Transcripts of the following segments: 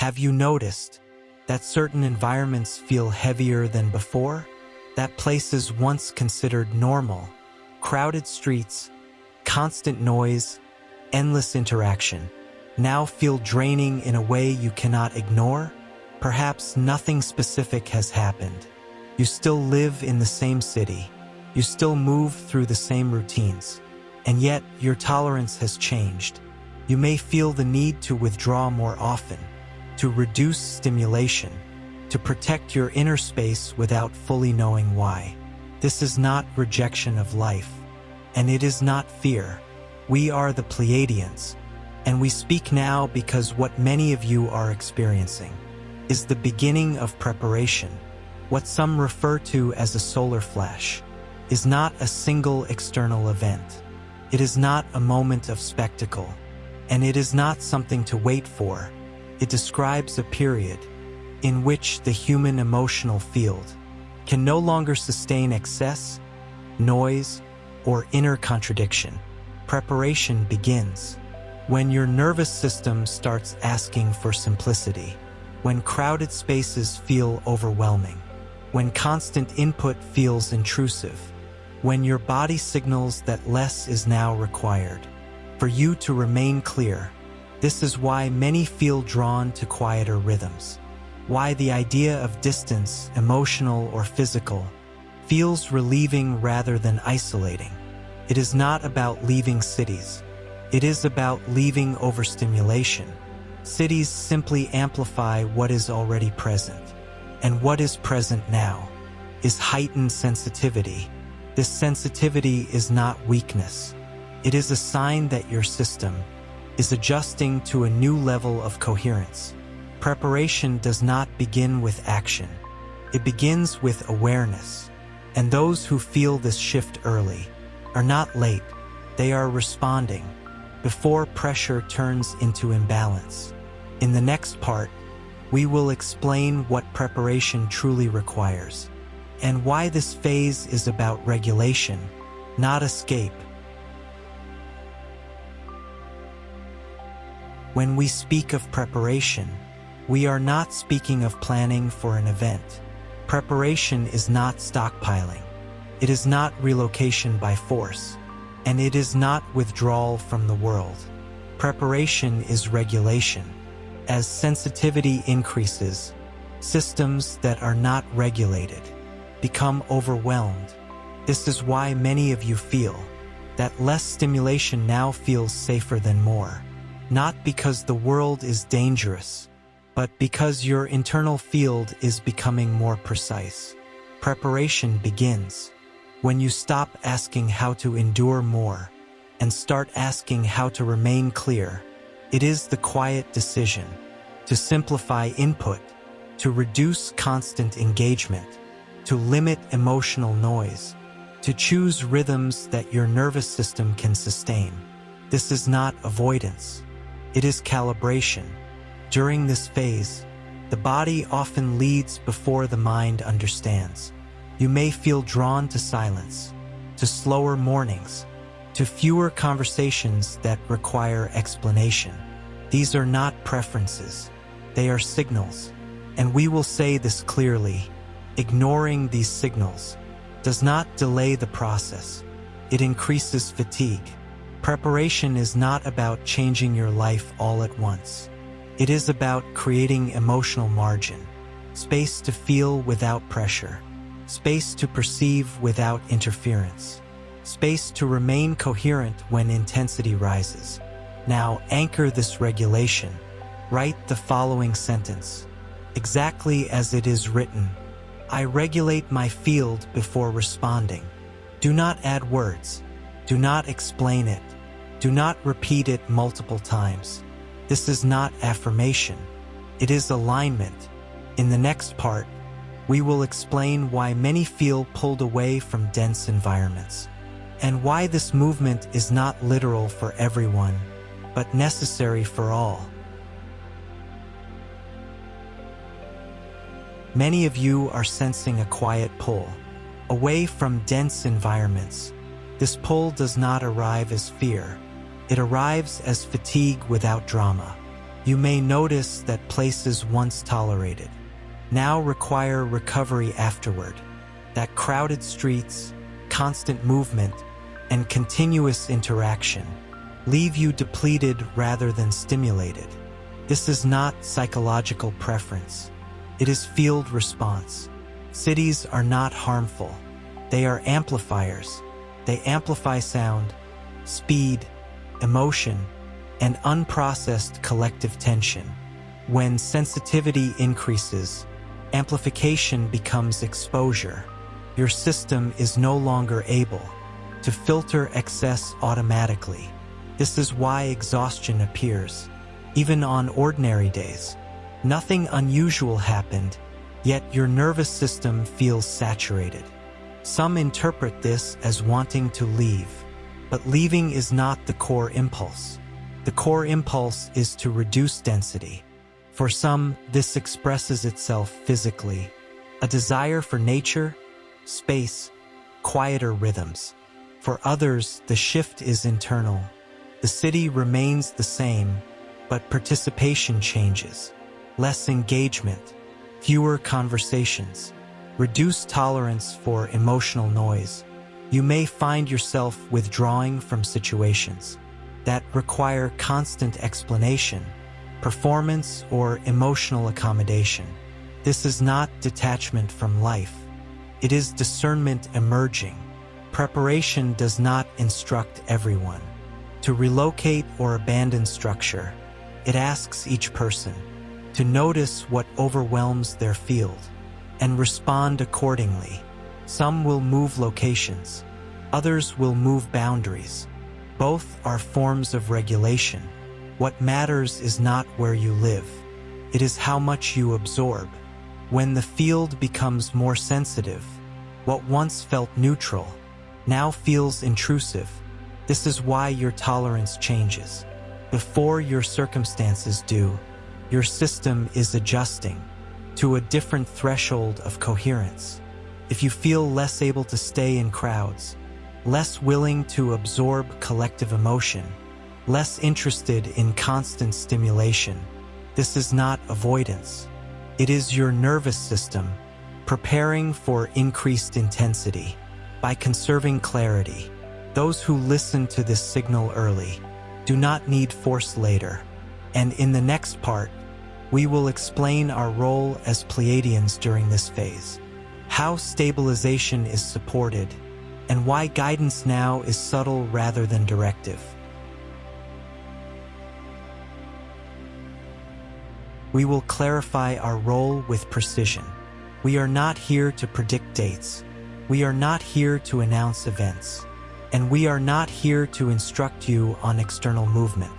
Have you noticed that certain environments feel heavier than before? That places once considered normal, crowded streets, constant noise, endless interaction, now feel draining in a way you cannot ignore? Perhaps nothing specific has happened. You still live in the same city. You still move through the same routines. And yet, your tolerance has changed. You may feel the need to withdraw more often, to reduce stimulation, to protect your inner space without fully knowing why. This is not rejection of life, and it is not fear. We are the Pleiadians, and we speak now because what many of you are experiencing is the beginning of preparation. What some refer to as a solar flash is not a single external event. It is not a moment of spectacle, and it is not something to wait for. It describes a period in which the human emotional field can no longer sustain excess, noise, or inner contradiction. Preparation begins when your nervous system starts asking for simplicity, when crowded spaces feel overwhelming, when constant input feels intrusive, when your body signals that less is now required. For you to remain clear, this is why many feel drawn to quieter rhythms, why the idea of distance, emotional or physical, feels relieving rather than isolating. It is not about leaving cities. It is about leaving overstimulation. Cities simply amplify what is already present, and what is present now is heightened sensitivity. This sensitivity is not weakness. It is a sign that your system is adjusting to a new level of coherence. Preparation does not begin with action. It begins with awareness. And those who feel this shift early are not late. They are responding before pressure turns into imbalance. In the next part, we will explain what preparation truly requires and why this phase is about regulation, not escape. When we speak of preparation, we are not speaking of planning for an event. Preparation is not stockpiling. It is not relocation by force, and it is not withdrawal from the world. Preparation is regulation. As sensitivity increases, systems that are not regulated become overwhelmed. This is why many of you feel that less stimulation now feels safer than more. Not because the world is dangerous, but because your internal field is becoming more precise. Preparation begins when you stop asking how to endure more and start asking how to remain clear. It is the quiet decision to simplify input, to reduce constant engagement, to limit emotional noise, to choose rhythms that your nervous system can sustain. This is not avoidance. It is calibration. During this phase, the body often leads before the mind understands. You may feel drawn to silence, to slower mornings, to fewer conversations that require explanation. These are not preferences. They are signals. And we will say this clearly. Ignoring these signals does not delay the process. It increases fatigue. Preparation is not about changing your life all at once. It is about creating emotional margin, space to feel without pressure, space to perceive without interference, space to remain coherent when intensity rises. Now anchor this regulation. Write the following sentence, exactly as it is written. I regulate my field before responding. Do not add words. Do not explain it. Do not repeat it multiple times. This is not affirmation. It is alignment. In the next part, we will explain why many feel pulled away from dense environments, and why this movement is not literal for everyone, but necessary for all. Many of you are sensing a quiet pull, away from dense environments. This pull does not arrive as fear. It arrives as fatigue without drama. You may notice that places once tolerated now require recovery afterward, that crowded streets, constant movement, and continuous interaction leave you depleted rather than stimulated. This is not psychological preference. It is field response. Cities are not harmful. They are amplifiers. They amplify sound, speed, emotion, and unprocessed collective tension. When sensitivity increases, amplification becomes exposure. Your system is no longer able to filter excess automatically. This is why exhaustion appears, even on ordinary days. Nothing unusual happened, yet your nervous system feels saturated. Some interpret this as wanting to leave, but leaving is not the core impulse. The core impulse is to reduce density. For some, this expresses itself physically, a desire for nature, space, quieter rhythms. For others, the shift is internal. The city remains the same, but participation changes. Less engagement, fewer conversations, reduced tolerance for emotional noise. You may find yourself withdrawing from situations that require constant explanation, performance, or emotional accommodation. This is not detachment from life. It is discernment emerging. Preparation does not instruct everyone to relocate or abandon structure. It asks each person to notice what overwhelms their field and respond accordingly. Some will move locations, others will move boundaries. Both are forms of regulation. What matters is not where you live, it is how much you absorb. When the field becomes more sensitive, what once felt neutral now feels intrusive. This is why your tolerance changes. Before your circumstances do, your system is adjusting to a different threshold of coherence. If you feel less able to stay in crowds, less willing to absorb collective emotion, less interested in constant stimulation, this is not avoidance. It is your nervous system preparing for increased intensity. By conserving clarity, those who listen to this signal early do not need force later. And in the next part, we will explain our role as Pleiadians during this phase, how stabilization is supported, and why guidance now is subtle rather than directive. We will clarify our role with precision. We are not here to predict dates. We are not here to announce events. And we are not here to instruct you on external movement.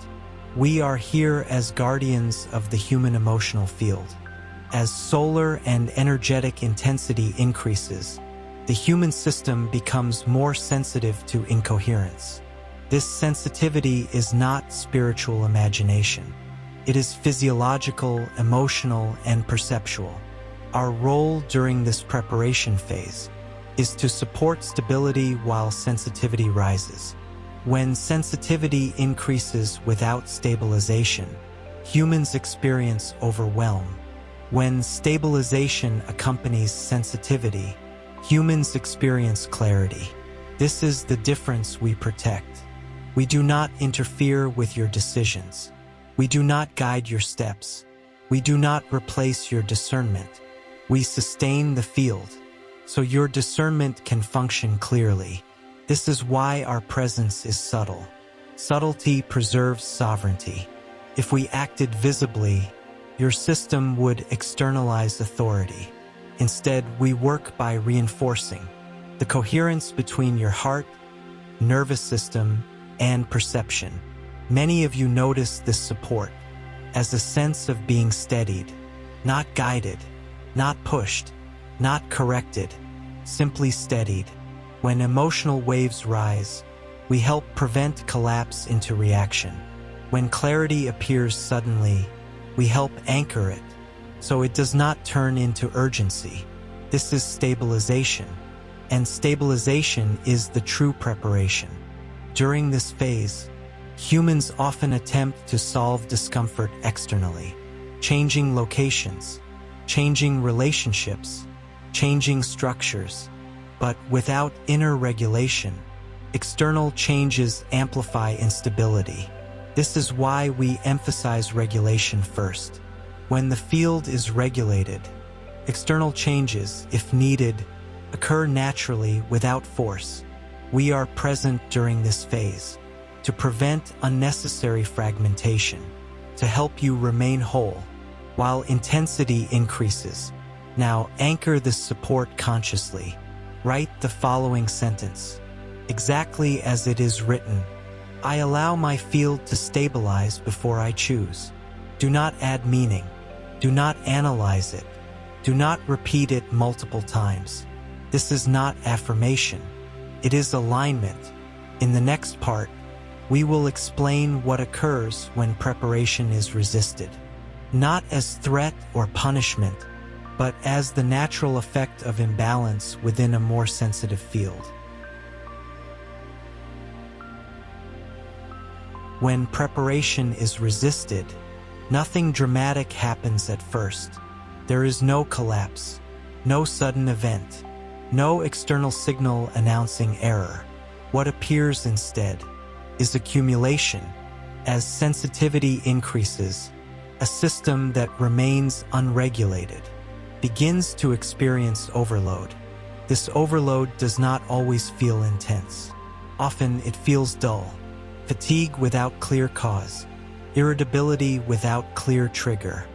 We are here as guardians of the human emotional field. As solar and energetic intensity increases, the human system becomes more sensitive to incoherence. This sensitivity is not spiritual imagination. It is physiological, emotional, and perceptual. Our role during this preparation phase is to support stability while sensitivity rises. When sensitivity increases without stabilization, humans experience overwhelm. When stabilization accompanies sensitivity, humans experience clarity. This is the difference we protect. We do not interfere with your decisions. We do not guide your steps. We do not replace your discernment. We sustain the field, so your discernment can function clearly. This is why our presence is subtle. Subtlety preserves sovereignty. If we acted visibly, your system would externalize authority. Instead, we work by reinforcing the coherence between your heart, nervous system, and perception. Many of you notice this support as a sense of being steadied, not guided, not pushed, not corrected, simply steadied. When emotional waves rise, we help prevent collapse into reaction. When clarity appears suddenly, we help anchor it, so it does not turn into urgency. This is stabilization, and stabilization is the true preparation. During this phase, Humans often attempt to solve discomfort externally, changing locations, changing relationships, changing structures. But without inner regulation, external changes amplify instability. This is why we emphasize regulation first. When the field is regulated, external changes, if needed, occur naturally without force. We are present during this phase to prevent unnecessary fragmentation, to help you remain whole while intensity increases. Now anchor this support consciously. Write the following sentence, exactly as it is written. I allow my field to stabilize before I choose. Do not add meaning. Do not analyze it. Do not repeat it multiple times. This is not affirmation. It is alignment. In the next part, we will explain what occurs when preparation is resisted, not as threat or punishment, but as the natural effect of imbalance within a more sensitive field. When preparation is resisted, nothing dramatic happens at first. There is no collapse, no sudden event, no external signal announcing error. What appears instead is accumulation. As sensitivity increases, a system that remains unregulated begins to experience overload. This overload does not always feel intense. Often it feels dull, fatigue without clear cause, irritability without clear trigger,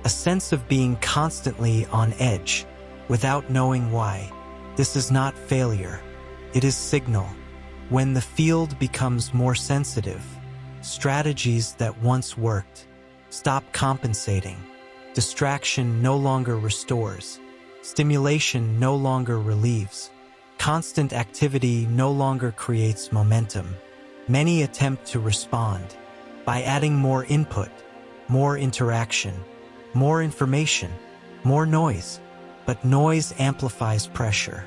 a sense of being constantly on edge without knowing why. This is not failure, it is signal. When the field becomes more sensitive, strategies that once worked stop compensating. Distraction no longer restores. Stimulation no longer relieves. Constant activity no longer creates momentum. Many attempt to respond by adding more input, more interaction, more information, more noise. But noise amplifies pressure.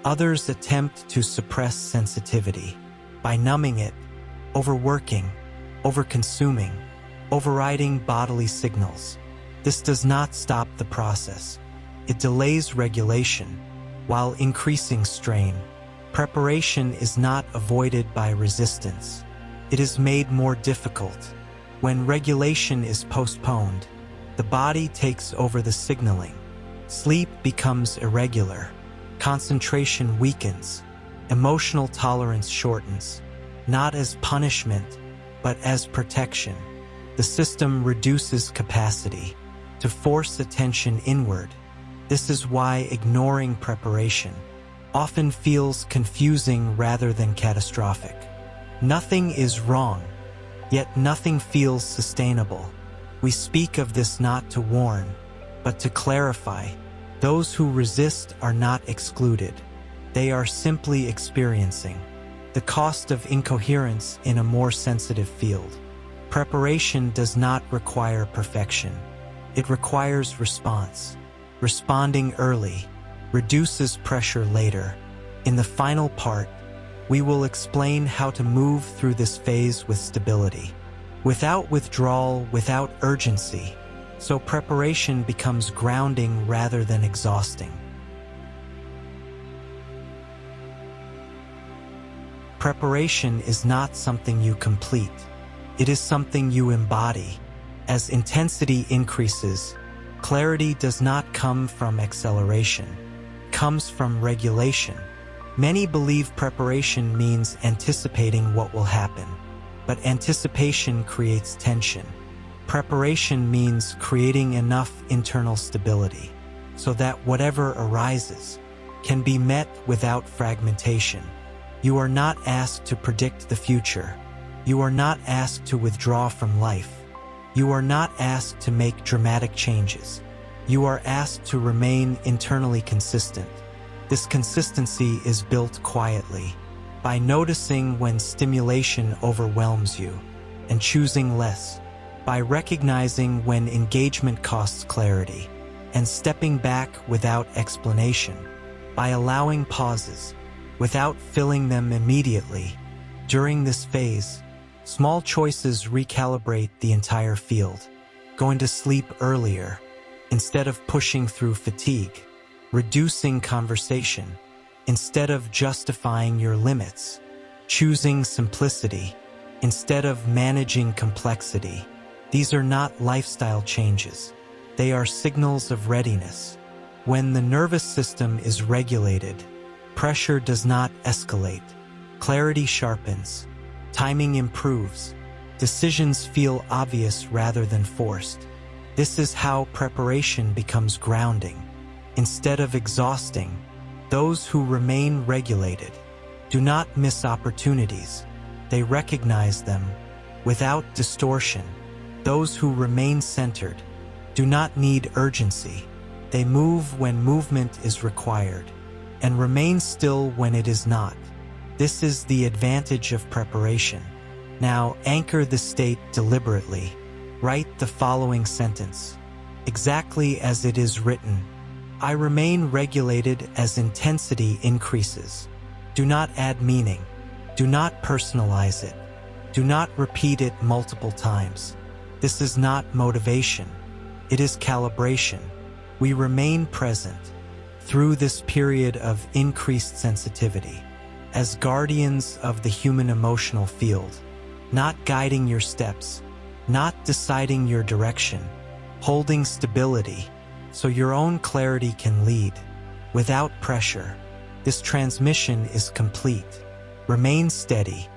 Others attempt to suppress sensitivity by numbing it, overworking, overconsuming, overriding bodily signals. This does not stop the process. It delays regulation while increasing strain. Preparation is not avoided by resistance. It is made more difficult. When regulation is postponed, the body takes over the signaling. Sleep becomes irregular. Concentration weakens. Emotional tolerance shortens. Not as punishment, but as protection. The system reduces capacity to force attention inward. This is why ignoring preparation often feels confusing rather than catastrophic. Nothing is wrong, yet nothing feels sustainable. We speak of this not to warn, but to clarify. Those who resist are not excluded. They are simply experiencing the cost of incoherence in a more sensitive field. Preparation does not require perfection. It requires response. Responding early reduces pressure later. In the final part, we will explain how to move through this phase with stability, without withdrawal, without urgency, so preparation becomes grounding rather than exhausting. Preparation is not something you complete. It is something you embody. As intensity increases, clarity does not come from acceleration. It comes from regulation. Many believe preparation means anticipating what will happen, but anticipation creates tension. Preparation means creating enough internal stability so that whatever arises can be met without fragmentation. You are not asked to predict the future. You are not asked to withdraw from life. You are not asked to make dramatic changes. You are asked to remain internally consistent. This consistency is built quietly, by noticing when stimulation overwhelms you and choosing less, by recognizing when engagement costs clarity and stepping back without explanation, by allowing pauses without filling them immediately. During this phase, Small choices recalibrate the entire field. Going to sleep earlier instead of pushing through fatigue. Reducing conversation instead of justifying your limits. Choosing simplicity instead of managing complexity. These are not lifestyle changes. They are signals of readiness. When the nervous system is regulated, pressure does not escalate. Clarity sharpens. Timing improves. Decisions feel obvious rather than forced. This is how preparation becomes grounding. Instead of exhausting, those who remain regulated do not miss opportunities. They recognize them without distortion. Those who remain centered do not need urgency. They move when movement is required and remain still when it is not. This is the advantage of preparation. Now anchor the state deliberately. Write the following sentence, exactly as it is written. I remain regulated as intensity increases. Do not add meaning. Do not personalize it. Do not repeat it multiple times. This is not motivation. It is calibration. We remain present through this period of increased sensitivity as guardians of the human emotional field, not guiding your steps, not deciding your direction, holding stability so your own clarity can lead without pressure. This transmission is complete. Remain steady.